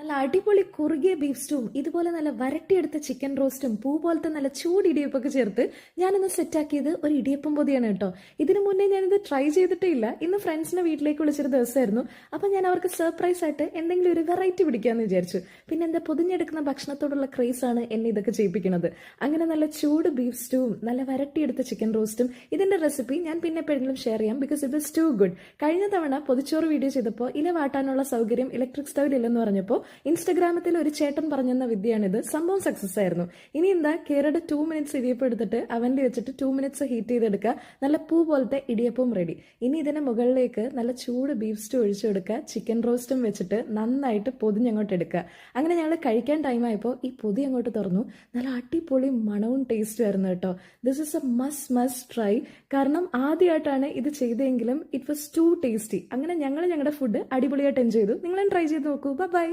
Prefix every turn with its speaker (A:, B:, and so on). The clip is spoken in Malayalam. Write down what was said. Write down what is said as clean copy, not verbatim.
A: നല്ല അടിപൊളി കുറുകിയ ബീഫ് സ്റ്റൂവും ഇതുപോലെ നല്ല വരട്ടിയെടുത്ത ചിക്കൻ റോസ്റ്റും പൂ പോലത്തെ നല്ല ചൂട് ഇടിയപ്പൊക്കെ ചേർത്ത് ഞാനിന്ന് സെറ്റാക്കിയത് ഒരു ഇടിയപ്പം പൊതിയാണ് കേട്ടോ. ഇതിനു മുന്നേ ഞാനിത് ട്രൈ ചെയ്തിട്ടേ ഇല്ല. ഇന്ന് ഫ്രണ്ട്സിനെ വീട്ടിലേക്ക് വിളിച്ചൊരു ദിവസമായിരുന്നു. അപ്പം ഞാൻ അവർക്ക് സർപ്രൈസ് ആയിട്ട് എന്തെങ്കിലും ഒരു വെറൈറ്റി പിടിക്കാമെന്ന് വിചാരിച്ചു. പിന്നെ എന്താ പൊതിഞ്ഞെടുക്കുന്ന ഭക്ഷണത്തോടുള്ള ക്രേസ് ആണ് എന്നെ ഇതൊക്കെ ചെയ്യിപ്പിക്കുന്നത്. അങ്ങനെ നല്ല ചൂട് ബീഫ് സ്റ്റൂവും നല്ല വരട്ടിയെടുത്ത ചിക്കൻ റോസ്റ്റും ഇതിന്റെ റെസിപ്പി ഞാൻ പിന്നെ എപ്പോഴെങ്കിലും ഷെയർ ചെയ്യാം, ബിക്കോസ് ഇത് ഇസ് ടു ഗുഡ്. കഴിഞ്ഞ തവണ പൊതിച്ചോറ് വീഡിയോ ചെയ്തപ്പോൾ ഇല വാട്ടാനുള്ള സൗകര്യം ഇലക്ട്രിക് സ്റ്റൗവിൽ ഇല്ലെന്ന് പറഞ്ഞപ്പോൾ ഇൻസ്റ്റഗ്രാമത്തിൽ ഒരു ചേട്ടൻ പറഞ്ഞെന്ന വിദ്യയാണിത്. സംഭവം സക്സസ് ആയിരുന്നു. ഇനി എന്താ, കേരയുടെ 2 മിനിറ്റ്സ് ഇടിയപ്പം എടുത്തിട്ട് അവനിൽ വെച്ചിട്ട് 2 മിനിറ്റ്സ് ഹീറ്റ് ചെയ്തെടുക്കുക. നല്ല പൂ പോലത്തെ ഇടിയപ്പവും റെഡി. ഇനി ഇതിന്റെ മുകളിലേക്ക് നല്ല ചൂട് ബീഫ് സ്റ്റൂ ഒഴിച്ചു കൊടുക്കുക. ചിക്കൻ റോസ്റ്റും വെച്ചിട്ട് നന്നായിട്ട് പൊതിഞ്ഞങ്ങോട്ട് എടുക്കുക. അങ്ങനെ ഞങ്ങൾ കഴിക്കാൻ ടൈമായപ്പോൾ ഈ പൊതി അങ്ങോട്ട് തുറന്നു. നല്ല അടിപൊളി മണവും ടേസ്റ്റും ആയിരുന്നു കേട്ടോ. This is A must try. കാരണം ആദ്യമായിട്ടാണ് ഇത് ചെയ്തെങ്കിലും ഇറ്റ് വാസ് ടു ടേസ്റ്റി. അങ്ങനെ ഞങ്ങൾ ഞങ്ങളുടെ ഫുഡ് അടിപൊളിയായിട്ട് എൻജോയ് ചെയ്തു. നിങ്ങളും ട്രൈ ചെയ്ത് നോക്കൂ. ബൈ.